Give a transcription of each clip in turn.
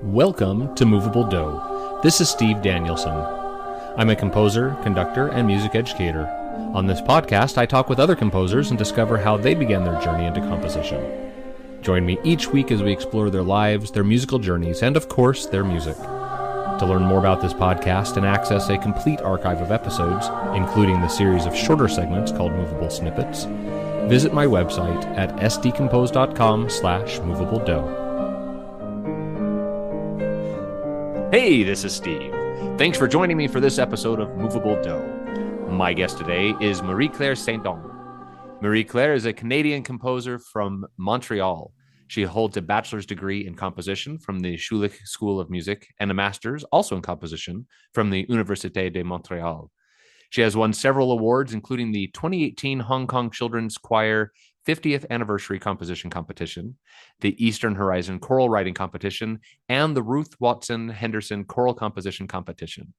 Welcome to Moveable Dough. This is Steve Danielson. I'm a composer, conductor, and music educator. On this podcast, I talk with other composers and discover how they began their journey into composition. Join me each week as we explore their lives, their musical journeys, and of course, their music. To learn more about this podcast and access a complete archive of episodes, including the series of shorter segments called Movable Snippets, visit my website at sdcompose.com/movabledough. Hey, this is Steve. Thanks for joining me for this episode of Moveable Dough. My guest today is Marie-Claire Saindon. Marie-Claire is a Canadian composer from Montreal. She holds a bachelor's degree in composition from the Schulich School of Music and a master's, also in composition, from the Université de Montréal. She has won several awards, including the 2018 Hong Kong Children's Choir 50th Anniversary Composition Competition, the Eastern Horizon Choral Writing Competition, and the Ruth Watson Henderson Choral Composition Competition.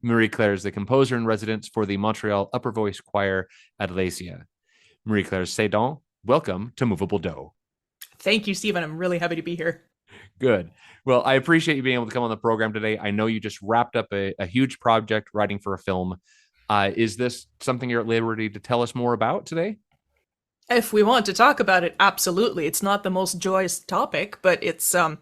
Marie-Claire is the composer in residence for the Montreal Upper Voice Choir at Lesia. Marie-Claire Saindon, welcome to Moveable Dough. Thank you, Stephen. I'm really happy to be here. Good. Well, I appreciate you being able to come on the program today. I know you just wrapped up a huge project writing for a film. Is this something you're at liberty to tell us more about today? If we want to talk about it, absolutely. It's not the most joyous topic, but it's the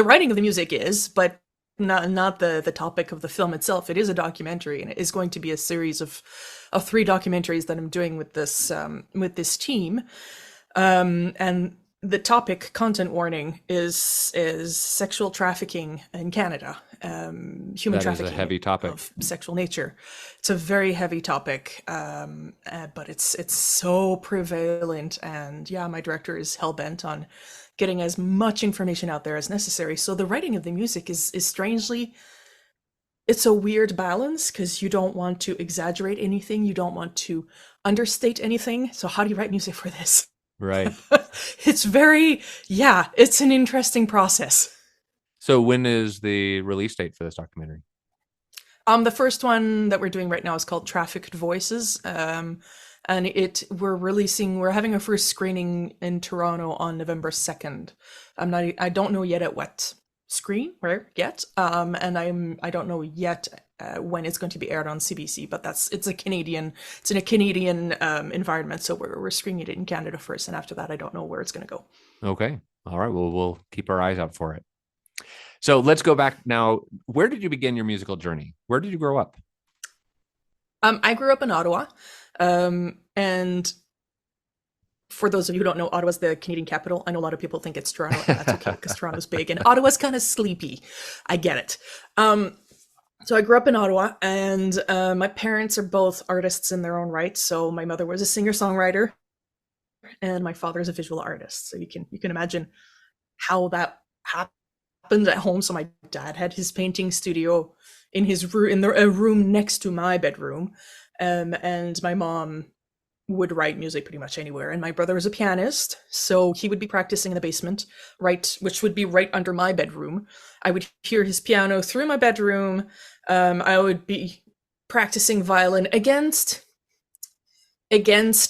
writing of the music is, but not the topic of the film itself. It is a documentary, and it is going to be a series of 3 documentaries that I'm doing with this team. And the topic, content warning, is sexual trafficking in Canada. Human trafficking. That is a heavy topic. Of sexual nature. It's a very heavy topic, but it's so prevalent. And yeah, my director is hell-bent on getting as much information out there as necessary. So the writing of the music is strangely, it's a weird balance because you don't want to exaggerate anything. You don't want to understate anything. So how do you write music for this? Right. It's an interesting process. So when is the release date for this documentary? The first one that we're doing right now is called Trafficked Voices. And we're having a first screening in Toronto on November 2nd. I don't know yet at what screen, where yet. And I don't know yet when it's going to be aired on CBC, but it's in a Canadian environment. So we're screening it in Canada first. And after that, I don't know where it's going to go. Okay. All right. Well, we'll keep our eyes out for it. So let's go back now. Where did you begin your musical journey? Where did you grow up? I grew up in Ottawa. And for those of you who don't know, Ottawa's the Canadian capital. I know a lot of people think it's Toronto, and that's okay because Toronto's big and Ottawa's kind of sleepy. I get it. So I grew up in Ottawa, and my parents are both artists in their own right. So my mother was a singer-songwriter, and my father is a visual artist. So you can imagine how that happened at home. So my dad had his painting studio in his room, a room next to my bedroom, and my mom would write music pretty much anywhere. And my brother was a pianist, so he would be practicing in the basement, which would be right under my bedroom. I would hear his piano through my bedroom. I would be practicing violin against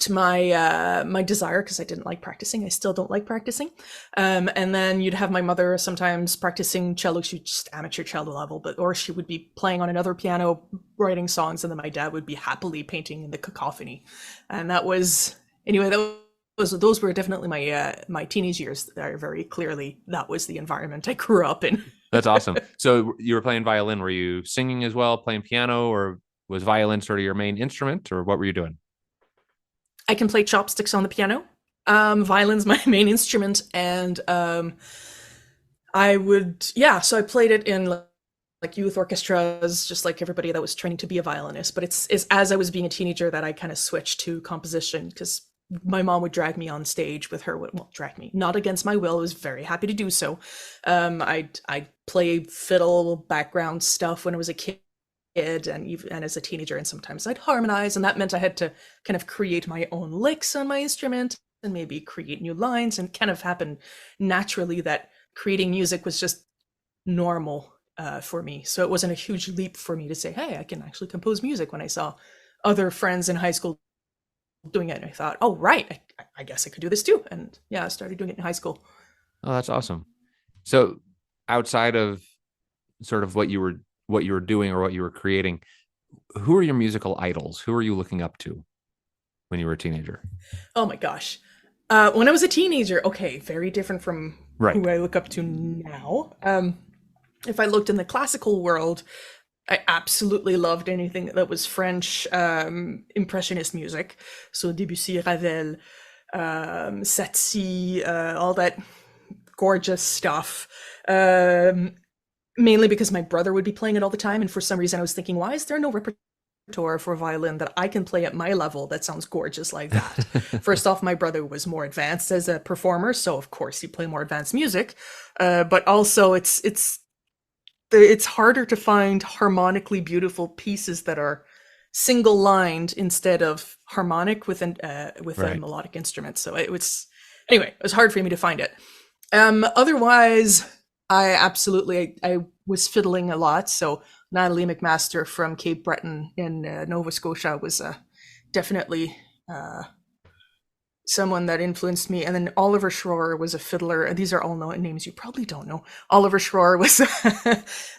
my desire, because I didn't like practicing. I still don't like practicing. And then you'd have my mother sometimes practicing cello. She's just amateur cello level, or she would be playing on another piano, writing songs, and then my dad would be happily painting in the cacophony. And those were definitely my teenage years. Very clearly, that was the environment I grew up in. That's awesome. So you were playing violin. Were you singing as well, playing piano, or was violin sort of your main instrument, or what were you doing? I can play chopsticks on the piano. Violin's my main instrument, and so I played it in like youth orchestras, just like everybody that was training to be a violinist. But it's as I was being a teenager that I kind of switched to composition, because my mom would drag me on stage with her. Well, drag me, not against my will. I was very happy to do so. I'd play fiddle background stuff when I was a kid, and as a teenager, and sometimes I'd harmonize, and that meant I had to kind of create my own licks on my instrument and maybe create new lines, and kind of happened naturally that creating music was just normal for me. So it wasn't a huge leap for me to say, hey, I can actually compose music, when I saw other friends in high school doing it. And I thought, oh, right, I guess I could do this too. And yeah, I started doing it in high school. Oh, that's awesome. So outside of sort of what you were doing or what you were creating, who are your musical idols? Who are you looking up to when you were a teenager? Oh my gosh. When I was a teenager, okay, very different from Right. who I look up to now. If I looked in the classical world, I absolutely loved anything that was French impressionist music. So Debussy, Ravel, Satie, all that gorgeous stuff. Mainly because my brother would be playing it all the time, and for some reason I was thinking, why is there no repertoire for violin that I can play at my level that sounds gorgeous like that? First off, my brother was more advanced as a performer, so of course he played more advanced music. But also, it's harder to find harmonically beautiful pieces that are single lined instead of harmonic with a Right. melodic instrument. So it was hard for me to find it. Otherwise, I was fiddling a lot. So Natalie McMaster from Cape Breton in Nova Scotia was definitely uh, someone that influenced me. And then Oliver Schroer was a fiddler. These are all names you probably don't know. Oliver Schroer was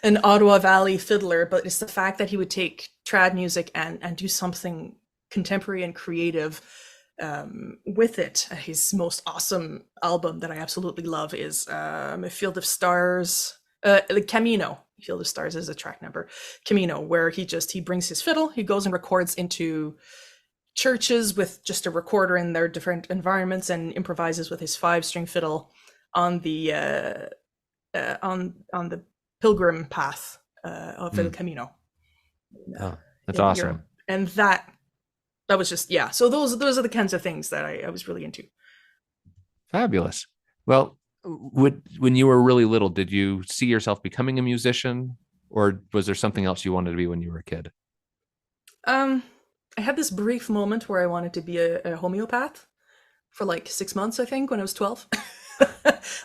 an Ottawa Valley fiddler, but it's the fact that he would take trad music and do something contemporary and creative with it. His most awesome album that I absolutely love is A Field of Stars, Camino. Field of Stars is a track number. Camino, where he brings his fiddle, he goes and records into churches with just a recorder in their different environments and improvises with his 5-string fiddle on the pilgrim path of El Mm. Camino Oh, that's in Europe, awesome. and that was just, yeah. So those are the kinds of things that I was really into. Fabulous. Well, when you were really little, did you see yourself becoming a musician, or was there something else you wanted to be when you were a kid? Um, I had this brief moment where I wanted to be a homeopath for like 6 months, I think, when I was 12.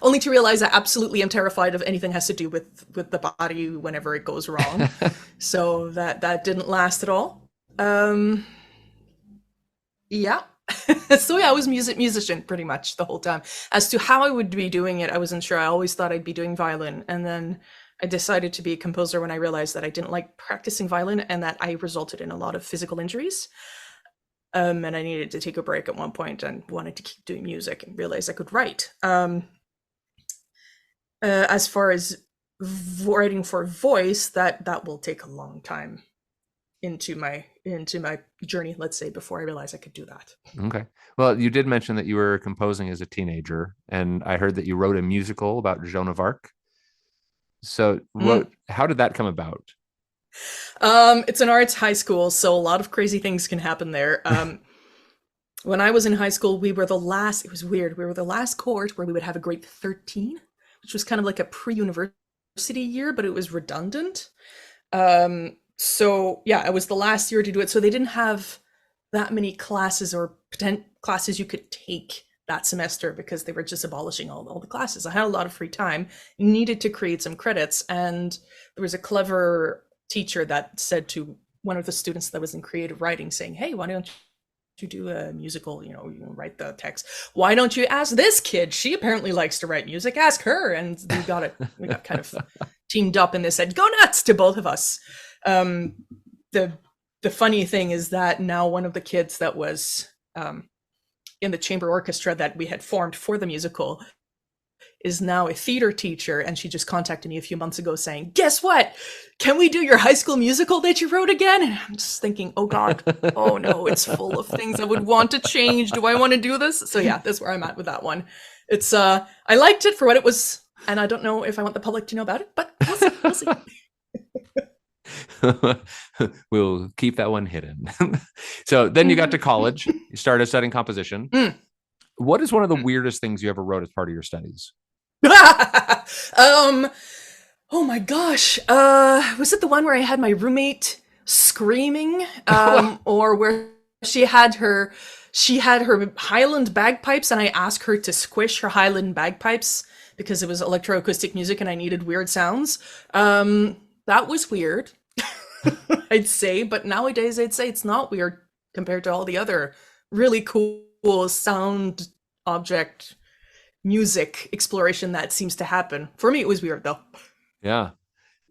Only to realize I absolutely am terrified of anything has to do with the body whenever it goes wrong. So that didn't last at all. Um, yeah. So yeah, I was musician pretty much the whole time. As to how I would be doing it, I wasn't sure. I always thought I'd be doing violin, and then I decided to be a composer when I realized that I didn't like practicing violin and that I resulted in a lot of physical injuries. And I needed to take a break at one point and wanted to keep doing music and realized I could write. As far as writing for voice, that will take a long time into my journey, let's say, before I realized I could do that. Okay. Well, you did mention that you were composing as a teenager, and I heard that you wrote a musical about Joan of Arc. So, Mm. how did that come about? It's an arts high school, so a lot of crazy things can happen there. When I was in high school, we were the last, it was weird, we were the last cohort where we would have a grade 13, which was kind of like a pre-university year, but it was redundant. So yeah, it was the last year to do it. So they didn't have that many classes or classes you could take that semester because they were just abolishing all the classes. I had a lot of free time, needed to create some credits, and there was a clever teacher that said to one of the students that was in creative writing, saying, "Hey, why don't you do a musical? You can write the text. Why don't you ask this kid? She apparently likes to write music. Ask her." And we got it. We got kind of teamed up, and they said, "Go nuts" to both of us. Um, the the funny thing is that now one of the kids that was in the chamber orchestra that we had formed for the musical is now a theater teacher, and she just contacted me a few months ago saying, "Guess what? Can we do your high school musical that you wrote again?" And I'm just thinking, oh God, oh no, it's full of things I would want to change. Do I want to do this? So yeah, that's where I'm at with that one. It's I liked it for what it was, and I don't know if I want the public to know about it, but we'll see. We'll see. We'll keep that one hidden. So then you got to college, you started studying composition. Mm. What is one of the weirdest things you ever wrote as part of your studies? um oh my gosh, was it the one where I had my roommate screaming, or where she had her Highland bagpipes and I asked her to squish her Highland bagpipes because it was electroacoustic music and I needed weird sounds? That was weird. I'd say, but nowadays I'd say it's not weird compared to all the other really cool sound object music exploration that seems to happen. For me, it was weird though. Yeah.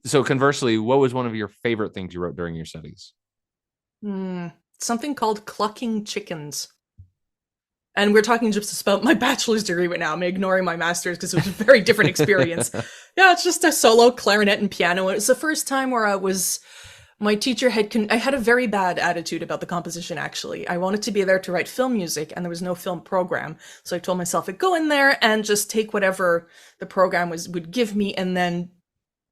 So conversely, what was one of your favorite things you wrote during your studies? Something called clucking chickens. And we're talking just about my bachelor's degree right now. I'm ignoring my master's because it was a very different experience. Yeah, it's just a solo clarinet and piano. It was the first time where my teacher I had a very bad attitude about the composition, actually. I wanted to be there to write film music, and there was no film program. So I told myself I'd go in there and just take whatever the program would give me, and then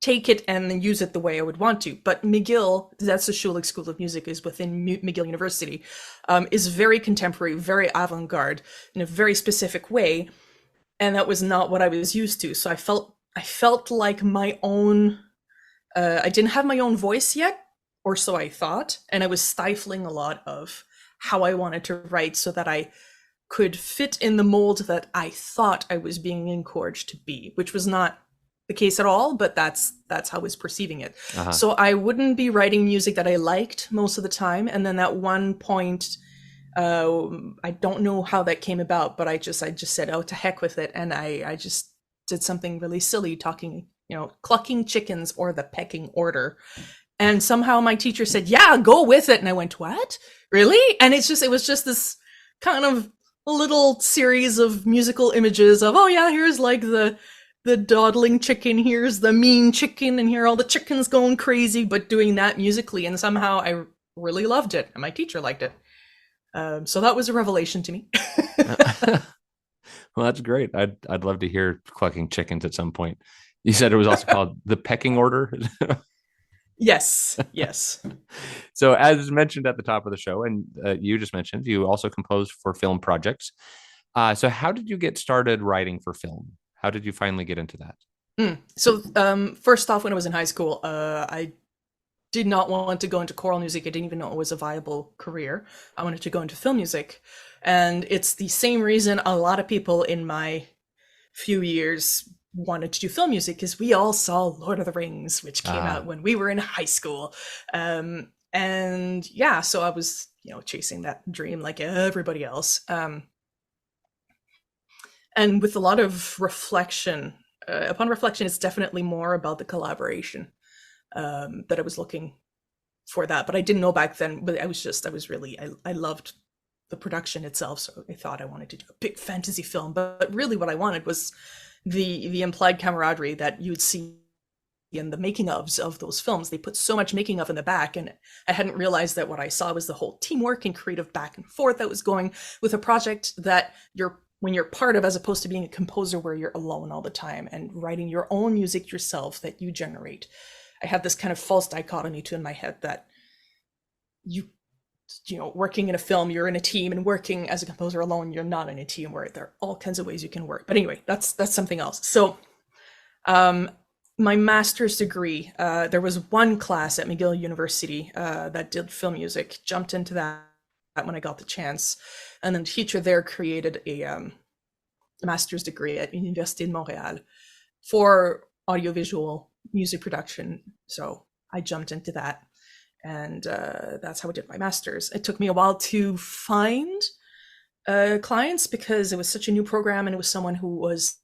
take it and then use it the way I would want to. But McGill, that's the Schulich School of Music, is within McGill University, is very contemporary, very avant-garde in a very specific way, and that was not what I was used to. So I felt like my own. I didn't have my own voice yet, or so I thought, and I was stifling a lot of how I wanted to write so that I could fit in the mold that I thought I was being encouraged to be, which was not the case at all, but that's how I was perceiving it. Uh-huh. So I wouldn't be writing music that I liked most of the time, and then at one point, I don't know how that came about, but I just said, oh, to heck with it, and I just did something really silly, talking, clucking chickens or the pecking order. And somehow my teacher said, yeah, go with it. And I went, what? Really? And it was just this kind of little series of musical images of, oh yeah, here's like the dawdling chicken, here's the mean chicken, and here are all the chickens going crazy, but doing that musically. And somehow I really loved it, and my teacher liked it. So that was a revelation to me. Well, that's great. I'd love to hear clucking chickens at some point. You said it was also called the pecking order. Yes, yes. So, as mentioned at the top of the show, and you just mentioned, you also compose for film projects. So, how did you get started writing for film? How did you finally get into that? So, first off, when I was in high school, I did not want to go into choral music. I didn't even know it was a viable career. I wanted to go into film music. And it's the same reason a lot of people in my few years wanted to do film music, because we all saw Lord of the Rings, which came out when we were in high school. And yeah, so I was, chasing that dream like everybody else. And with a lot of reflection, upon reflection, it's definitely more about the collaboration that I was looking for that. But I didn't know back then, but I loved the production itself. So I thought I wanted to do a big fantasy film, but really what I wanted was the implied camaraderie that you would see in the making ofs of those films. They put so much making of in the back, and I hadn't realized that what I saw was the whole teamwork and creative back and forth that was going with a project that when you're part of, as opposed to being a composer where you're alone all the time and writing your own music yourself that you generate. I had this kind of false dichotomy too in my head that working in a film, you're in a team, and working as a composer alone, you're not in a team, where there are all kinds of ways you can work. But anyway, that's something else. So, my master's degree, there was one class at McGill University that did film music. Jumped into that when I got the chance, and then the teacher there created a master's degree at Université de Montréal for audiovisual music production. So I jumped into that. And that's how I did my master's. It took me a while to find clients, because it was such a new program, and it was someone who was,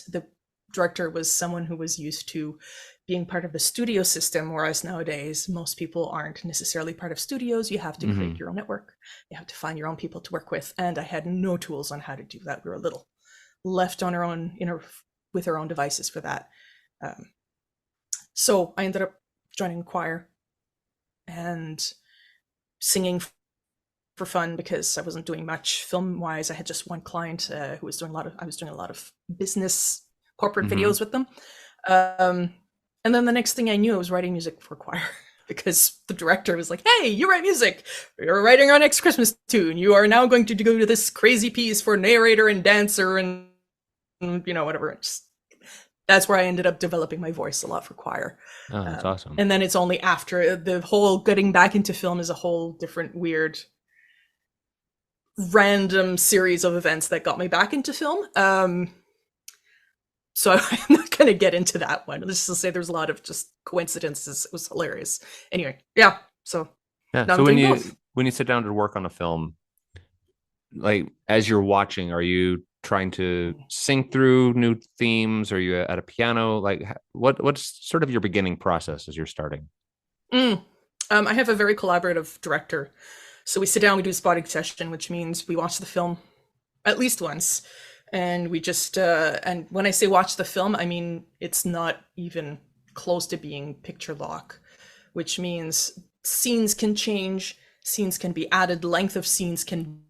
the director was someone who was used to being part of the studio system, whereas nowadays most people aren't necessarily part of studios. You have to create your own network. You have to find your own people to work with, and I had no tools on how to do that. We were a little left on our own, with our own devices for that. So I ended up joining the choir and singing for fun, because I wasn't doing much film wise. I had just one client who was doing I was doing a lot of business corporate videos with them. And then the next thing I knew, I was writing music for choir, because the director was like, hey, you write music. You're writing our next Christmas tune. You are now going to go to this crazy piece for narrator and dancer and whatever. That's where I ended up developing my voice a lot for choir. Oh, that's awesome. And then it's only after the whole getting back into film is a whole different weird random series of events that got me back into film. So I'm not going to get into that one. Let's just say there's a lot of just coincidences. It was hilarious. Anyway, yeah. So when you sit down to work on a film, like as you're watching, are you trying to sing through new themes? Are you at a piano? Like, what's sort of your beginning process as you're starting? Mm. I have a very collaborative director. So we sit down, we do a spotting session, which means we watch the film at least once. And we just, and when I say watch the film, I mean, it's not even close to being picture lock, which means scenes can change, scenes can be added, length of scenes can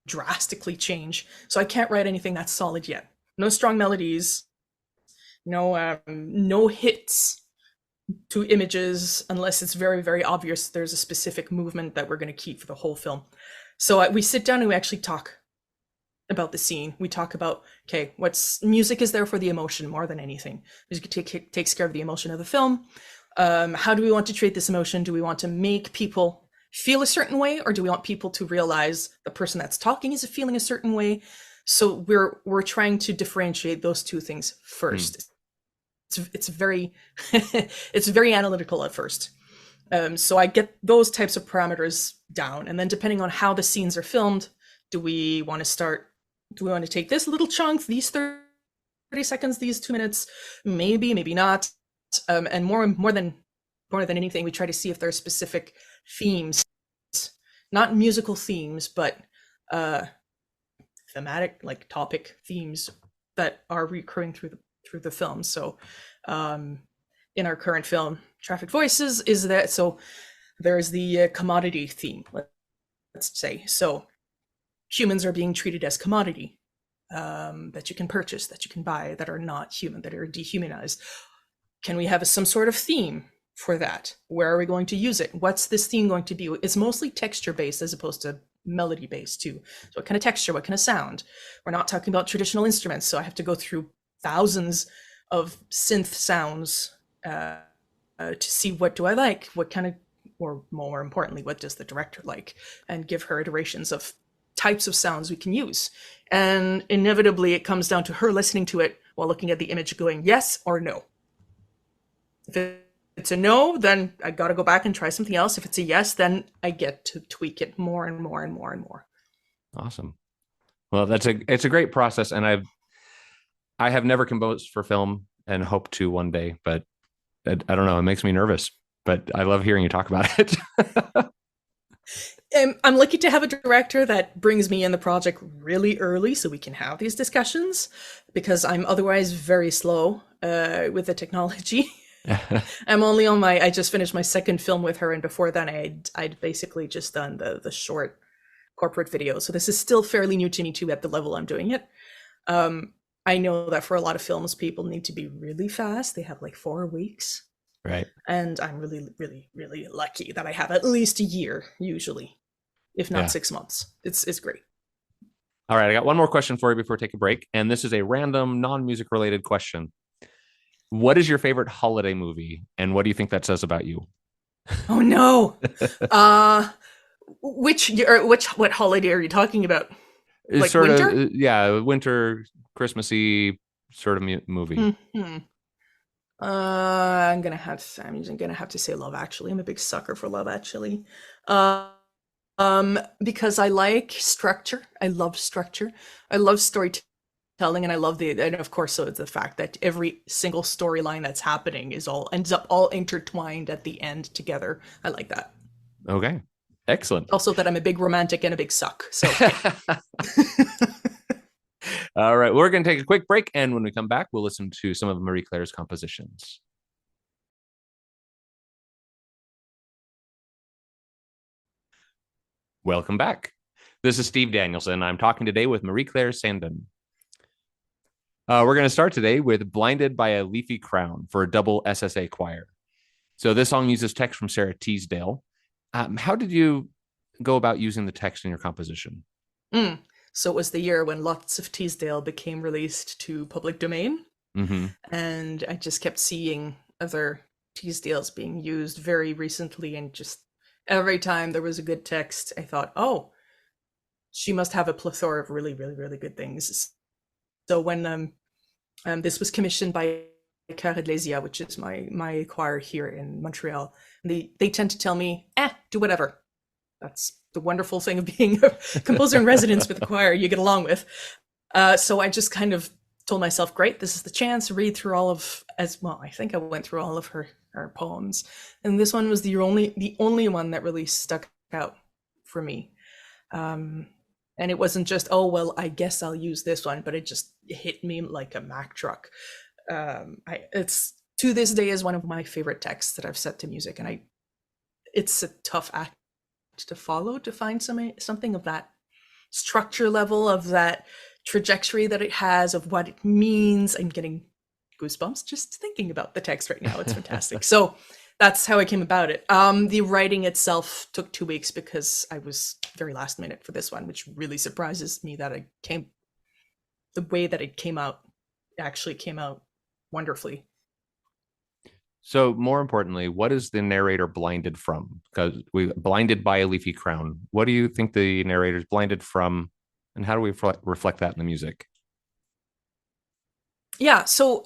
drastically change. So I can't write anything that's solid yet. No strong melodies, no hits to images unless it's very, very obvious there's a specific movement that we're going to keep for the whole film. So we sit down and we actually talk about the scene. We talk about, okay, what's music is there for the emotion more than anything. Music takes care of the emotion of the film. How do we want to treat this emotion? Do we want to make people feel a certain way, or do we want people to realize the person that's talking is feeling a certain way? So we're trying to differentiate those two things first. It's very it's very analytical at first. So I get those types of parameters down, and then depending on how the scenes are filmed, do we want to take this little chunk, these 30 seconds, these 2 minutes, maybe not. And more than anything, we try to see if there are specific themes, not musical themes, but thematic, like topic themes that are recurring through the film. So in our current film, Traffic Voices, is that, so there's the commodity theme, let's say. So humans are being treated as commodity, that you can purchase, that you can buy, that are not human, that are dehumanized. Can we have some sort of theme for that? Where are we going to use it? What's this theme going to be? It's mostly texture based as opposed to melody based too. So what kind of texture, what kind of sound? We're not talking about traditional instruments, so I have to go through thousands of synth sounds to see what do I like, what kind of, or more importantly, what does the director like, and give her iterations of types of sounds we can use. And inevitably it comes down to her listening to it while looking at the image going yes or no. If it's a no, then I got to go back and try something else. If it's a yes, then I get to tweak it more and more and more and more. Awesome. Well, it's a great process, and I have never composed for film and hope to one day, but I don't know, it makes me nervous, but I love hearing you talk about it. I'm lucky to have a director that brings me in the project really early so we can have these discussions, because I'm otherwise very slow with the technology. I'm only on I just finished my second film with her, and before then I'd basically just done the short corporate video. So this is still fairly new to me too at the level I'm doing it. I know that for a lot of films, people need to be really fast. They have like 4 weeks. Right. And I'm really, really, really lucky that I have at least a year, usually, if not 6 months. It's great. All right, I got one more question for you before we take a break, and this is a random, non-music related question. What is your favorite holiday movie, and what do you think that says about you? Oh no! What holiday are you talking about? It's Like sort winter? of, yeah, winter, Christmassy sort of movie. Mm-hmm. I'm gonna have to say Love Actually. I'm a big sucker for Love Actually. Because I like structure. I love structure. I love storytelling, and I love and of course, so it's the fact that every single storyline that's happening ends up all intertwined at the end together. I like that. Okay, excellent. Also, that I'm a big romantic and a big suck. So. All right, we're going to take a quick break, and when we come back, we'll listen to some of Marie Claire's compositions. Welcome back. This is Steve Danielson. I'm talking today with Marie Claire Saindon. We're going to start today with Blinded by a Leafy Crown for a double SSA choir. So this song uses text from Sarah Teasdale. How did you go about using the text in your composition? So it was the year when lots of Teasdale became released to public domain. Mm-hmm. And I just kept seeing other Teasdales being used very recently, and just every time there was a good text, I thought, oh, she must have a plethora of really, really, really good things. So when this was commissioned by Chœur Ecclésia, which is my choir here in Montreal, they tend to tell me, do whatever. That's the wonderful thing of being a composer in residence with a choir you get along with. So I just kind of told myself, great, this is the chance to read through all of, as well, I think I went through all of her poems. And this one was the only one that really stuck out for me. And it wasn't just, oh, well, I guess I'll use this one, but it just hit me like a Mack truck. It's to this day is one of my favorite texts that I've set to music. And it's a tough act to follow, to find something of that structure level, of that trajectory that it has, of what it means. I'm getting goosebumps just thinking about the text right now. It's fantastic. So that's how I came about it. The writing itself took 2 weeks because I was very last minute for this one, which really surprises me that the way that it came out actually came out wonderfully. So, more importantly, what is the narrator blinded from? Because we blinded by a leafy crown. What do you think the narrator is blinded from, and how do we reflect that in the music? Yeah, so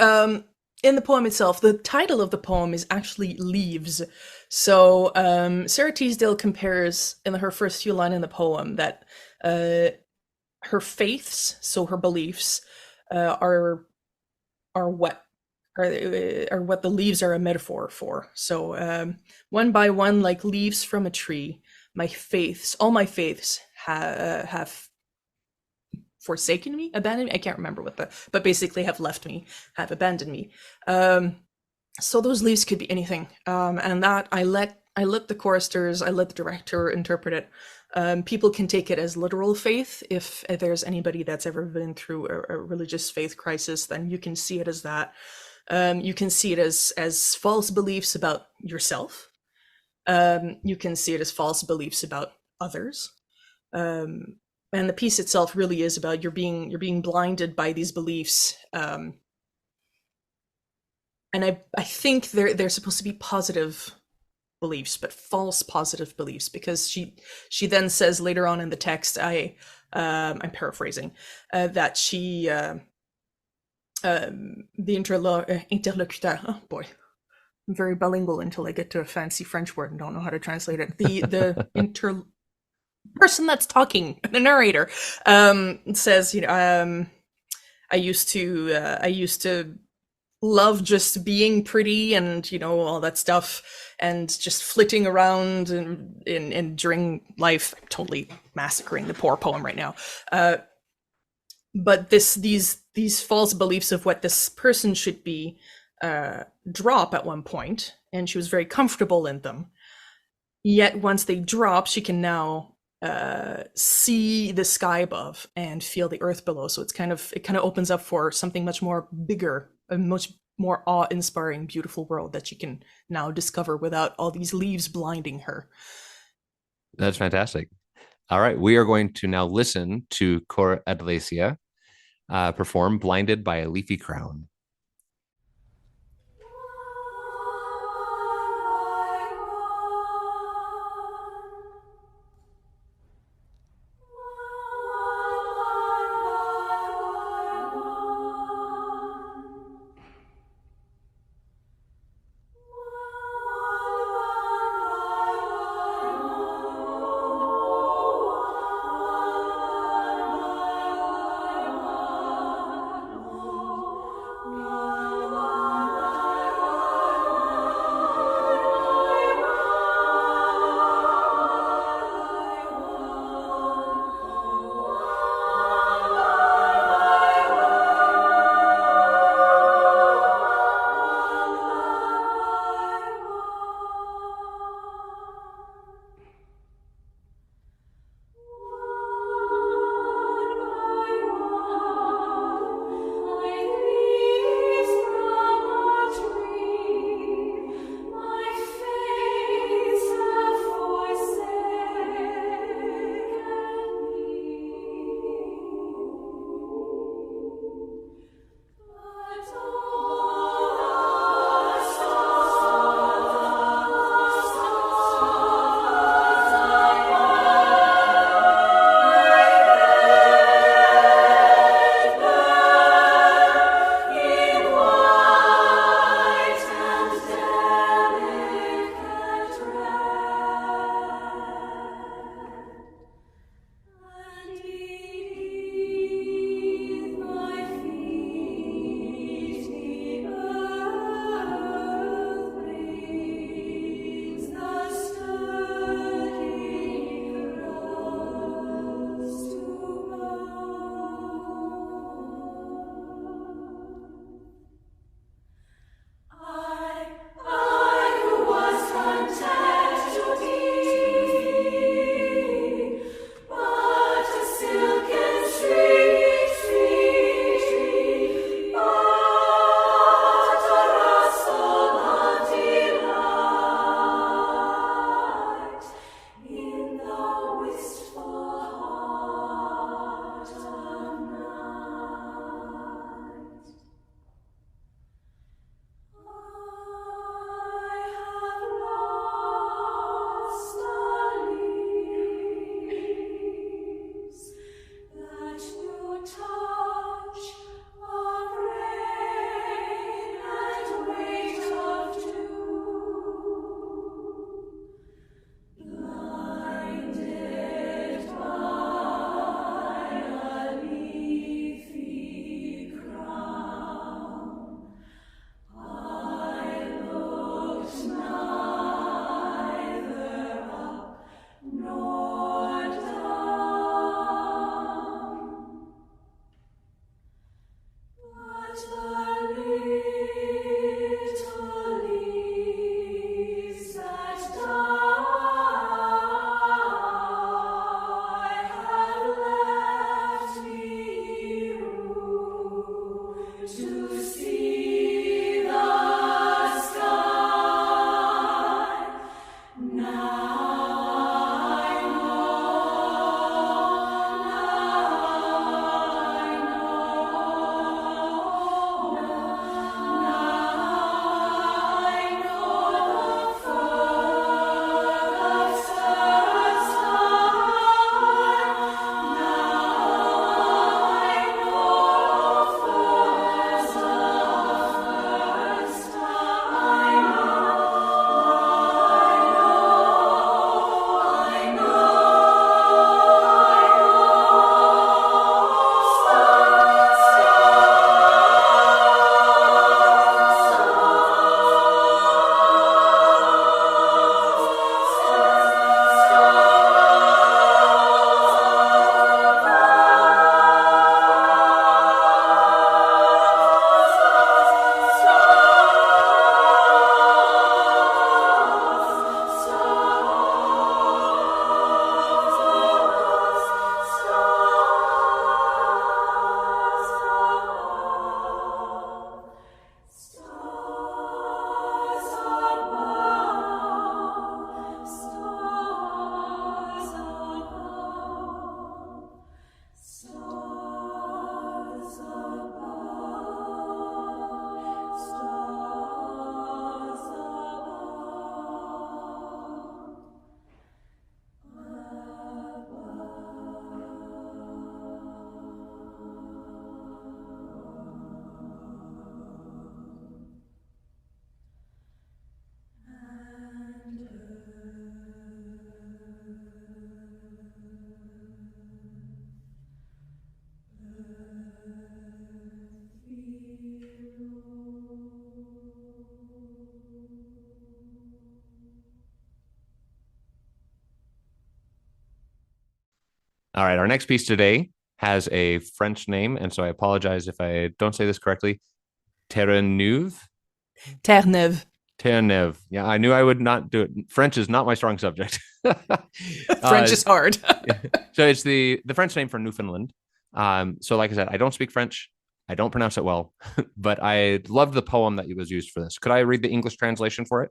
in the poem itself, the title of the poem is actually Leaves. So Sarah Teasdale compares in her first few lines in the poem that her faiths, so her beliefs, are what are what the leaves are a metaphor for. So one by one, like leaves from a tree, all my faiths have forsaken me, abandoned me. I can't remember but basically have left me, have abandoned me. So those leaves could be anything, and that I let the choristers, I let the director interpret it. People can take it as literal faith. If there's anybody that's ever been through a religious faith crisis, then you can see it as that. You can see it as false beliefs about yourself. You can see it as false beliefs about others. And the piece itself really is about you're being blinded by these beliefs. And I think they're supposed to be positive beliefs, but false positive beliefs, because she then says later on in the text, I'm paraphrasing, that the interlocuteur, oh boy, I'm very bilingual until I get to a fancy French word and don't know how to translate it. The person that's talking, the narrator, says, I used to love just being pretty and all that stuff, and just flitting around and during life. I'm totally massacring the poor poem right now. But these false beliefs of what this person should be drop at one point, and she was very comfortable in them. Yet once they drop, she can now see the sky above and feel the earth below. So it kind of opens up for something much more bigger, a much more awe-inspiring, beautiful world that she can now discover without all these leaves blinding her. That's fantastic. All right, we are going to now listen to Cor Adlesia perform Blinded by a Leafy Crown. All right, our next piece today has a French name, and so I apologize if I don't say this correctly. Terre-Neuve? Terre-Neuve. Terre-Neuve. Yeah, I knew I would not do it. French is not my strong subject. French is hard. So it's the French name for Newfoundland. So like I said, I don't speak French. I don't pronounce it well, but I loved the poem that was used for this. Could I read the English translation for it?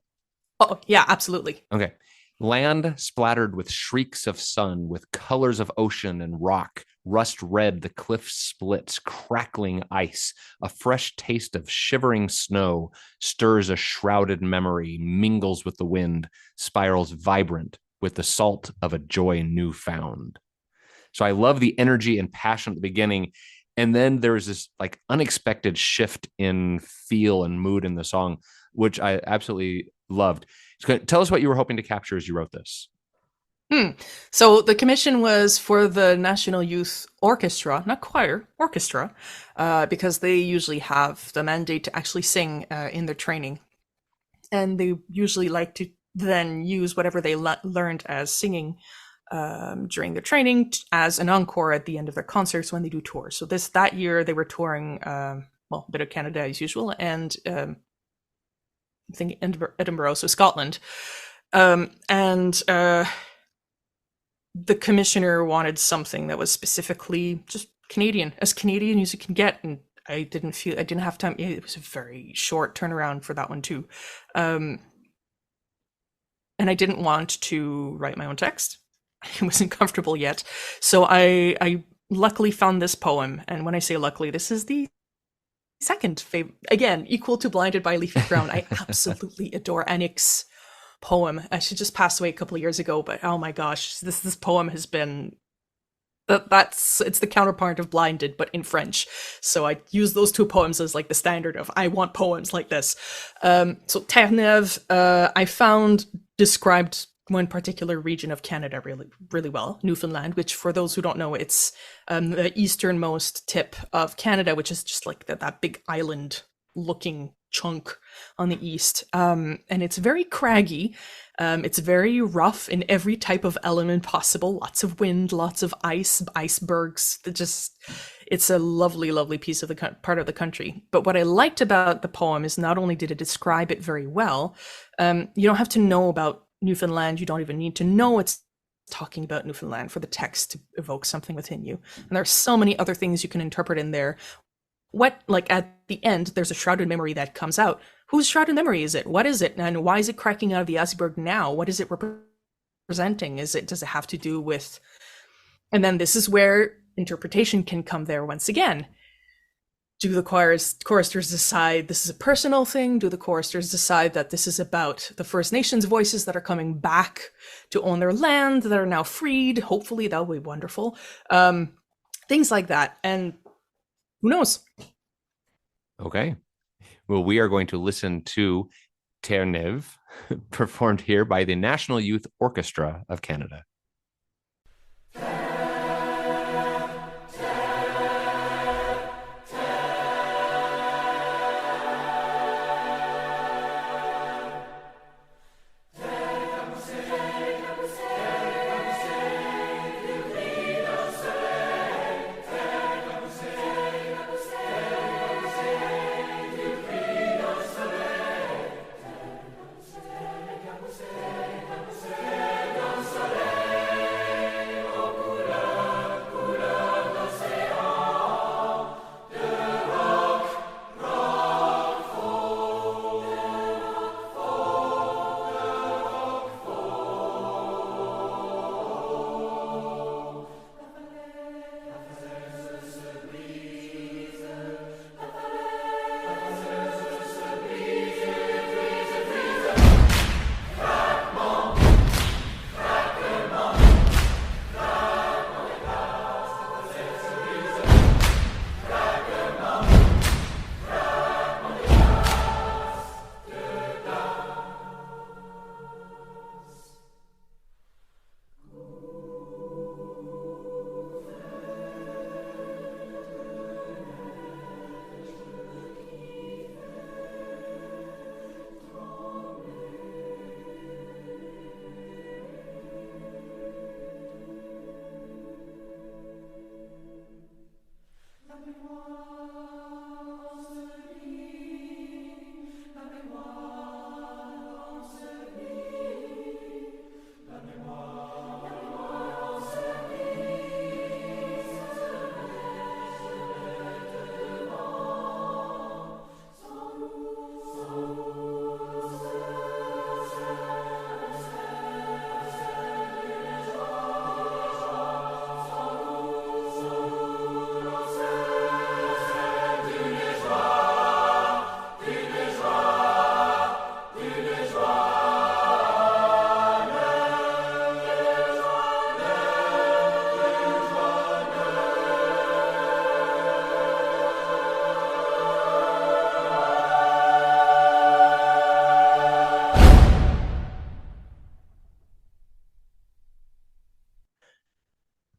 Oh, yeah, absolutely. Okay. Land splattered with shrieks of sun, with colors of ocean and rock, rust red the cliff splits, crackling ice, a fresh taste of shivering snow stirs a shrouded memory, mingles with the wind, spirals vibrant with the salt of a joy new found. So I love the energy and passion at the beginning. And then there's this like unexpected shift in feel and mood in the song, which I absolutely loved. So tell us what you were hoping to capture as you wrote this. So the commission was for the National Youth Orchestra, not choir, orchestra, because they usually have the mandate to actually sing in their training. And they usually like to then use whatever they learned as singing during their training as an encore at the end of their concerts when they do tours. So that year they were touring, well, a bit of Canada as usual, and I think Edinburgh, so Scotland. And the commissioner wanted something that was specifically just Canadian as you can get, and I didn't have time. It was a very short turnaround for that one too, and I didn't want to write my own text. I wasn't comfortable yet, so I luckily found this poem. And when I say luckily, this is the second favorite, again equal to "Blinded by a Leafy Crown." I absolutely adore Anik's poem. She just passed away a couple of years ago, but oh my gosh, this poem has been it's the counterpart of Blinded, but in French. So I use those two poems as like the standard of I want poems like this. So Terre-Neuve, I found described one particular region of Canada really, really well, Newfoundland, which for those who don't know, it's the easternmost tip of Canada, which is just like that big island looking chunk on the east. And it's very craggy. It's very rough in every type of element possible. Lots of wind, lots of ice, icebergs. It's a lovely, lovely piece of the part of the country. But what I liked about the poem is not only did it describe it very well, you don't have to know about Newfoundland. You don't even need to know it's talking about Newfoundland for the text to evoke something within you. And there are so many other things you can interpret in there. What, like at the end, there's a shrouded memory that comes out. Whose shrouded memory is it? What is it? And why is it cracking out of the iceberg now? What is it representing? Does it have to do with, and then this is where interpretation can come there once again. Do the choristers decide this is a personal thing? Do the choristers decide that this is about the First Nations voices that are coming back to own their land, that are now freed? Hopefully that will be wonderful. Things like that. And who knows? Okay. Well, we are going to listen to Terre-Neuve, performed here by the National Youth Orchestra of Canada.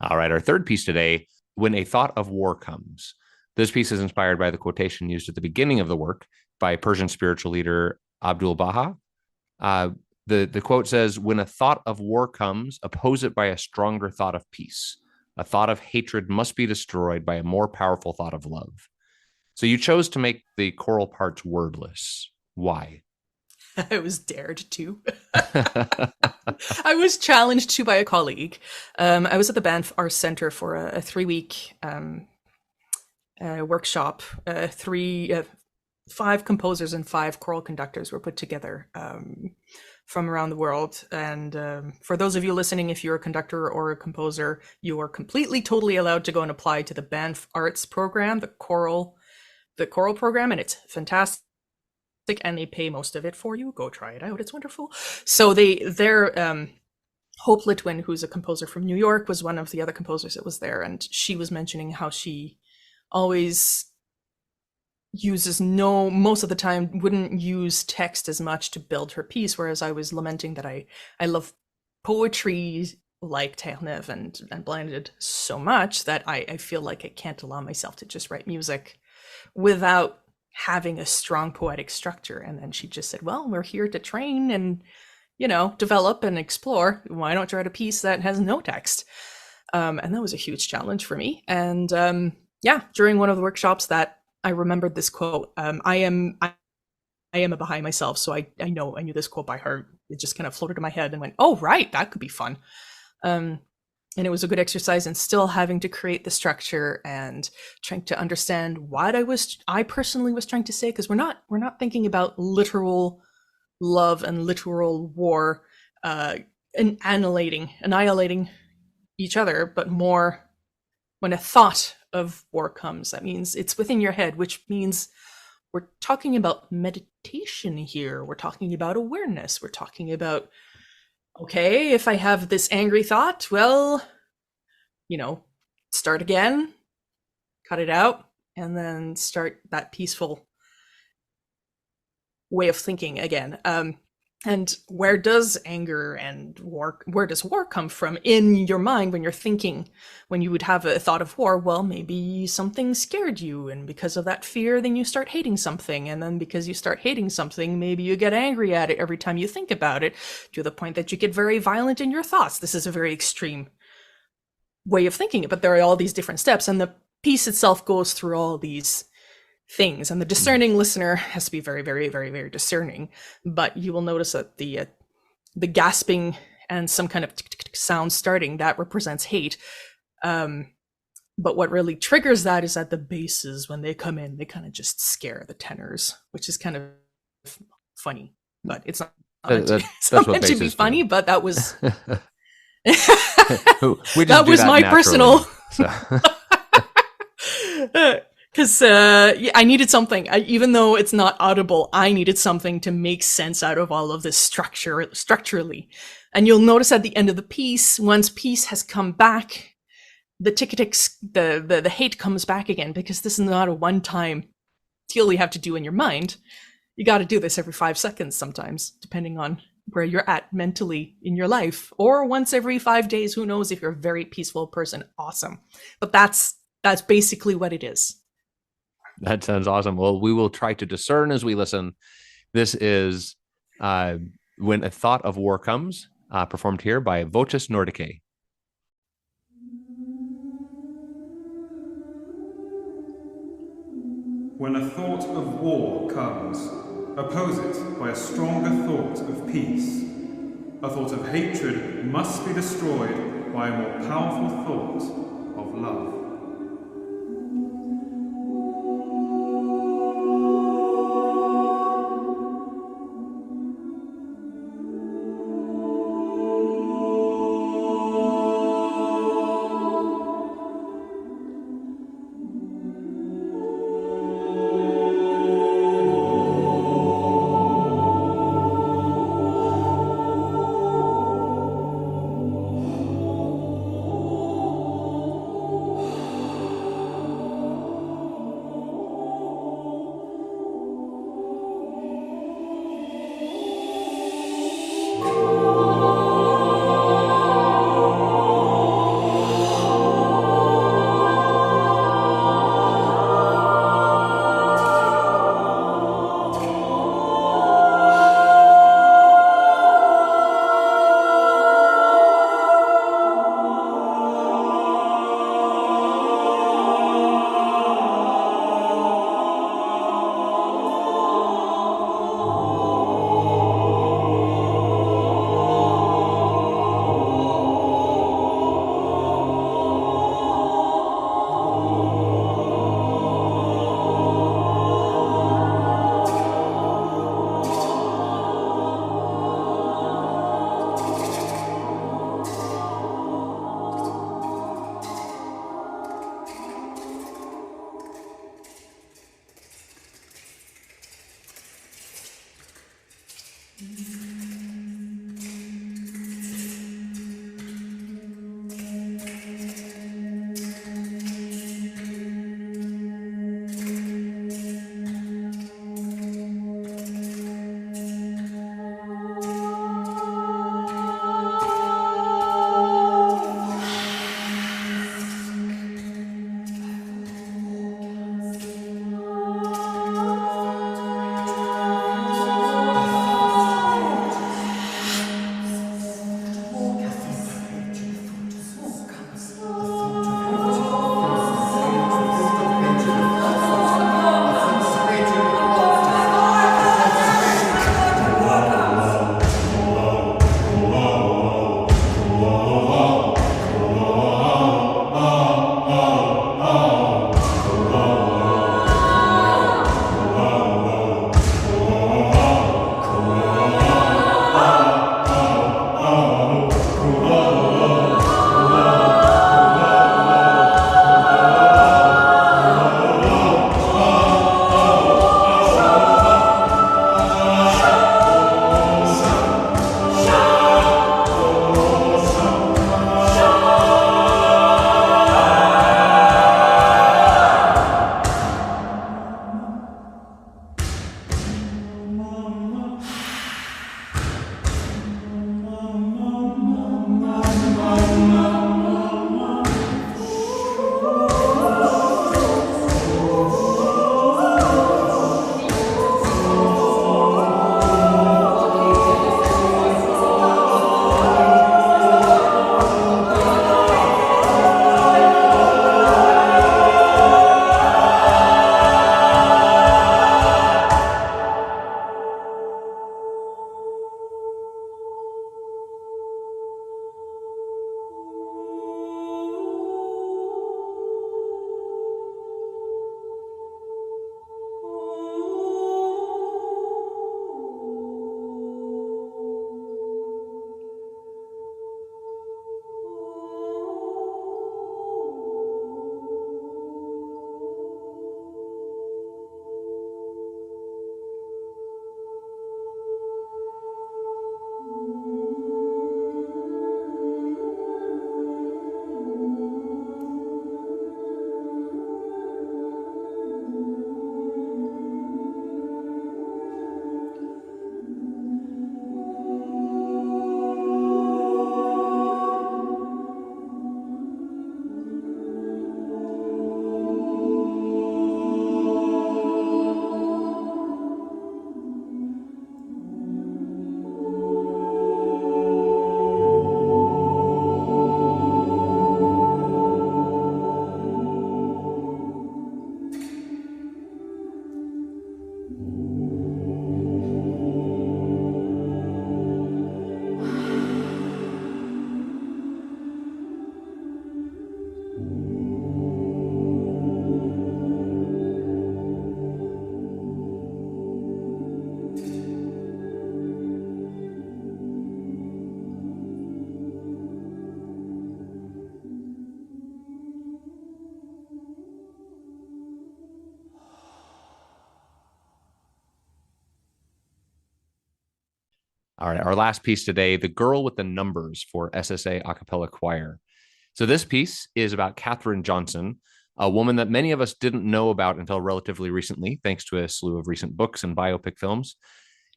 All right, our third piece today, When a Thought of War Comes. This piece is inspired by the quotation used at the beginning of the work by Persian spiritual leader Abdul Baha. The quote says, when a thought of war comes, oppose it by a stronger thought of peace. A thought of hatred must be destroyed by a more powerful thought of love. So you chose to make the choral parts wordless. Why? I was dared to. I was challenged to by a colleague. I was at the Banff Arts Centre for a 3-week workshop. 5 composers and 5 choral conductors were put together from around the world. And for those of you listening, if you're a conductor or a composer, you are completely, totally allowed to go and apply to the Banff Arts program, the choral program, and it's fantastic. And they pay most of it for you. Go try it out; it's wonderful. So their Hope Litwin, who's a composer from New York, was one of the other composers that was there, and she was mentioning how she always uses most of the time wouldn't use text as much to build her piece, whereas I was lamenting that I love poetry like Terre-Neuve and Blinded so much that I feel like I can't allow myself to just write music without having a strong poetic structure. And then she just said, well, we're here to train and, develop and explore. Why not write a piece that has no text? And that was a huge challenge for me. And during one of the workshops that I remembered this quote. I am a Baha'i myself, so I knew this quote by heart. It just kind of floated in my head and went, oh, right, that could be fun. And it was a good exercise, and still having to create the structure and trying to understand what I personally was trying to say, because we're not thinking about literal love and literal war and annihilating each other, but more when a thought of war comes. That means it's within your head, which means we're talking about meditation here. We're talking about awareness. We're talking about, okay, if I have this angry thought, well, start again, cut it out, and then start that peaceful way of thinking again. And where does anger and war come from in your mind when you're thinking, when you would have a thought of war? Well, maybe something scared you, and because of that fear, then you start hating something. And then because you start hating something, maybe you get angry at it every time you think about it, to the point that you get very violent in your thoughts. This is a very extreme way of thinking it, but there are all these different steps, and the piece itself goes through all these things, and the discerning listener has to be very, very, very, very discerning. But you will notice that the gasping and some kind of sound starting, that represents hate. But what really triggers that is that the basses, when they come in, they kind of just scare the tenors, which is kind of funny. But it's not meant to be funny. But that was that was my personal. Because I needed something, even though it's not audible, I needed something to make sense out of all of this structurally. And you'll notice at the end of the piece, once peace has come back, the hate comes back again, because this is not a one-time deal you have to do in your mind. You got to do this every 5 seconds sometimes, depending on where you're at mentally in your life, or once every 5 days. Who knows? If you're a very peaceful person, awesome. But that's basically what it is. That sounds awesome. Well, we will try to discern as we listen. This is When a Thought of War Comes, performed here by Voces Nordicae. When a thought of war comes, oppose it by a stronger thought of peace. A thought of hatred must be destroyed by a more powerful thought of love. All right, our last piece today, The Girl with the Numbers for SSA a cappella choir. So this piece is about Katherine Johnson, a woman that many of us didn't know about until relatively recently, thanks to a slew of recent books and biopic films.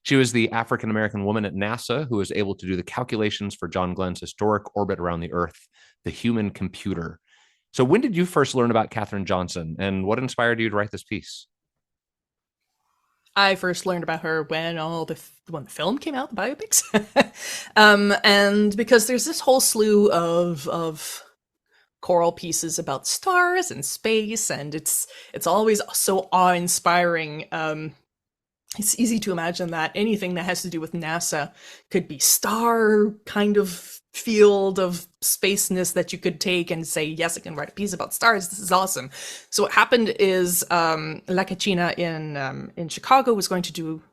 She was the African-American woman at NASA who was able to do the calculations for John Glenn's historic orbit around the Earth, the human computer. So when did you first learn about Katherine Johnson, and what inspired you to write this piece? I first learned about her when when the film came out, the biopics, and because there's this whole slew of choral pieces about stars and space, and it's always so awe-inspiring. It's easy to imagine that anything that has to do with NASA could be star kind of field of spaceness that you could take and say, yes, I can write a piece about stars. This is awesome. So what happened is La Cacina in Chicago was going to do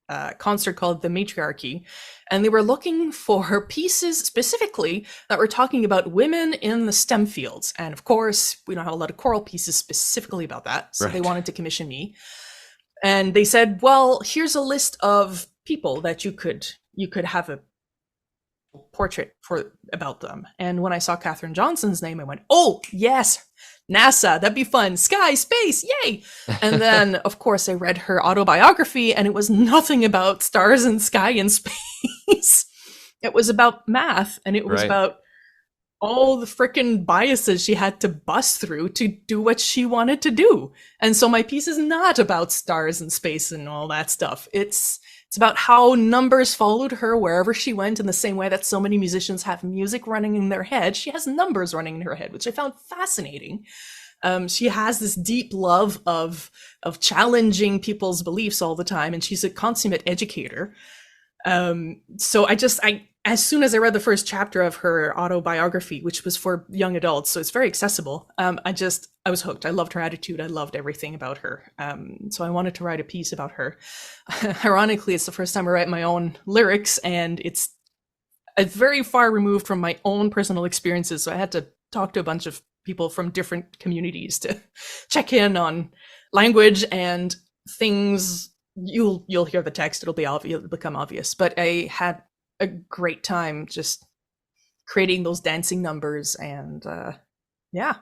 a concert called The Matriarchy, and they were looking for pieces specifically that were talking about women in the STEM fields. And of course, we don't have a lot of choral pieces specifically about that, so they wanted to commission me. And they said, well, here's a list of people that you could have a portrait for about them. And when I saw Katherine Johnson's name, I went, oh, yes, NASA, that'd be fun. Sky, space, yay. And then, of course, I read her autobiography, and it was nothing about stars and sky and space. It was about math, and it was about all the freaking biases she had to bust through to do what she wanted to do. And so my piece is not about stars and space and all that stuff. It's about how numbers followed her wherever she went, in the same way that so many musicians have music running in their head. She has numbers running in her head, which I found fascinating. She has this deep love of challenging people's beliefs all the time, and she's a consummate educator. So as soon as I read the first chapter of her autobiography, which was for young adults, so it's very accessible, I was hooked. I loved her attitude. I loved everything about her. So I wanted to write a piece about her. Ironically, it's the first time I write my own lyrics, and it's very far removed from my own personal experiences. So I had to talk to a bunch of people from different communities to check in on language and things. You'll hear the text. It'll become obvious. But I had a great time just creating those dancing numbers, and yeah.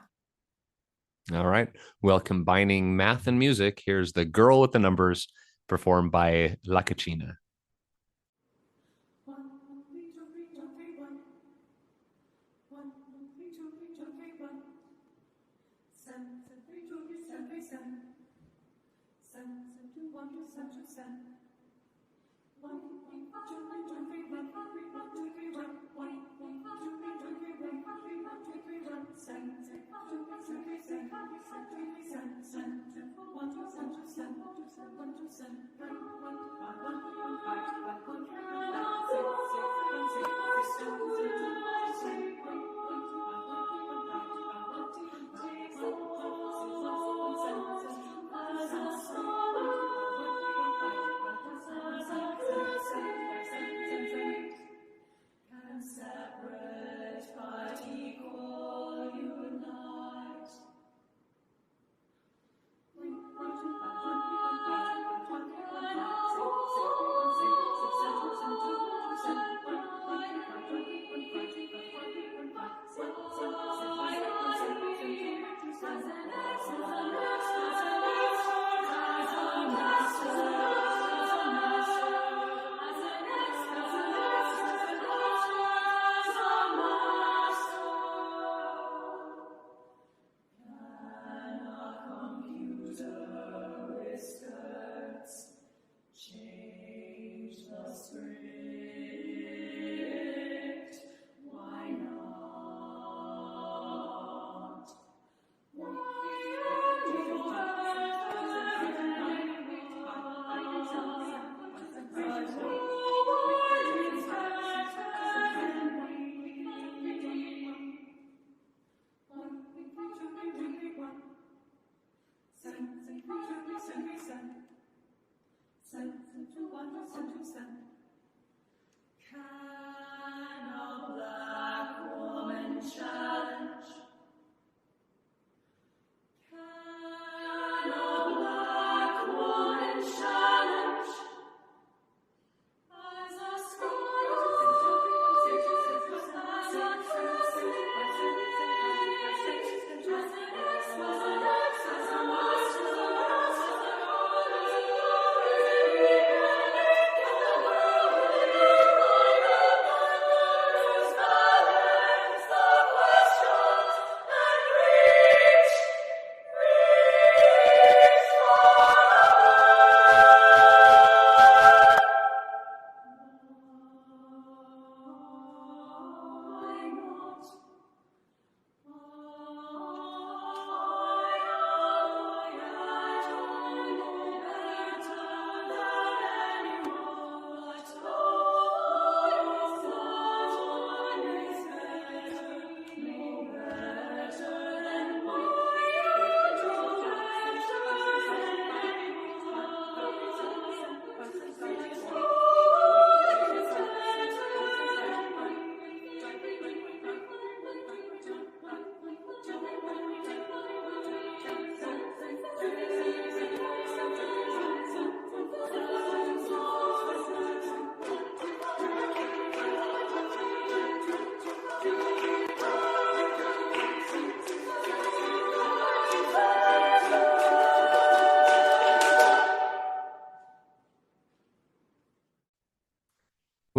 All right. Well, combining math and music, here's The Girl with the Numbers, performed by La Cacina.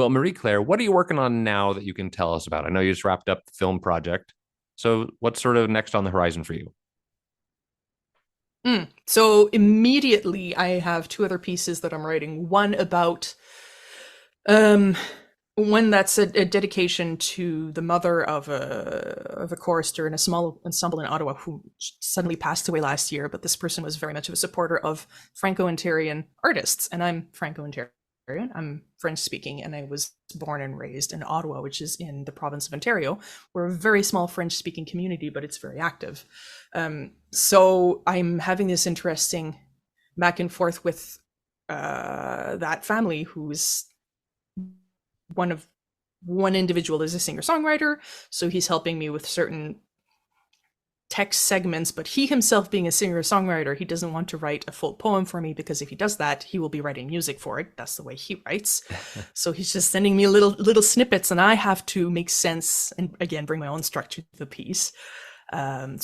Well, Marie Claire, what are you working on now that you can tell us about? I know you just wrapped up the film project. So what's sort of next on the horizon for you? So immediately I have two other pieces that I'm writing. One about um one that's a dedication to the mother of a chorister in a small ensemble in Ottawa who suddenly passed away last year, but this person was very much of a supporter of Franco-Ontarian artists, and I'm Franco-Ontarian. I'm French speaking, and I was born and raised in Ottawa, which is in the province of Ontario. We're a very small French speaking community, but it's very active. So I'm having this interesting back and forth with that family, who's one individual is a singer-songwriter, so he's helping me with certain text segments, but he himself being a singer-songwriter, he doesn't want to write a full poem for me, because if he does that, he will be writing music for it. That's the way he writes. So he's just sending me little snippets, and I have to make sense and again bring my own structure to the piece. So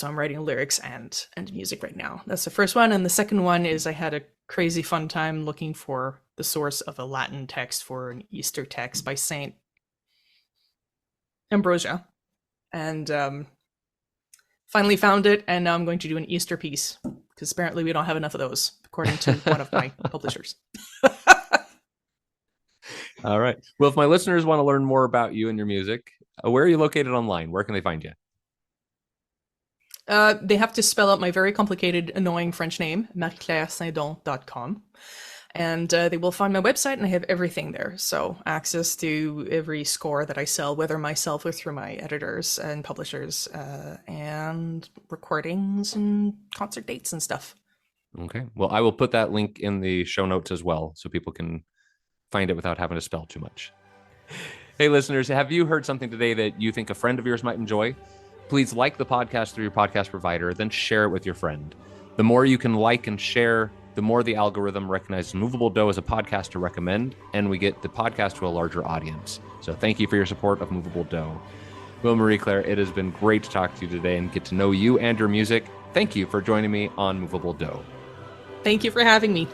I'm writing lyrics and music right now. That's the first one. And the second one is I had a crazy fun time looking for the source of a Latin text for an Easter text by Saint Ambrosia, and finally found it, and now I'm going to do an Easter piece, because apparently we don't have enough of those, according to one of my publishers. All right. Well, if my listeners want to learn more about you and your music, where are you located online? Where can they find you? They have to spell out my very complicated, annoying French name, Saindon.com. And they will find my website, and I have everything there. So access to every score that I sell, whether myself or through my editors and publishers, and recordings and concert dates and stuff. Okay. Well, I will put that link in the show notes as well, so people can find it without having to spell too much. Hey, listeners, have you heard something today that you think a friend of yours might enjoy? Please like the podcast through your podcast provider, then share it with your friend. The more you can like and share, the more the algorithm recognizes Moveable Dough as a podcast to recommend, and we get the podcast to a larger audience. So thank you for your support of Moveable Dough. Well, Marie Claire, it has been great to talk to you today and get to know you and your music. Thank you for joining me on Moveable Dough. Thank you for having me.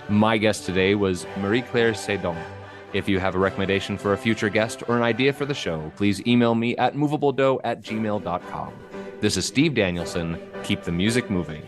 My guest today was Marie Claire Saindon. If you have a recommendation for a future guest or an idea for the show, please email me at moveabledough@gmail.com. This is Steve Danielson. Keep the music moving.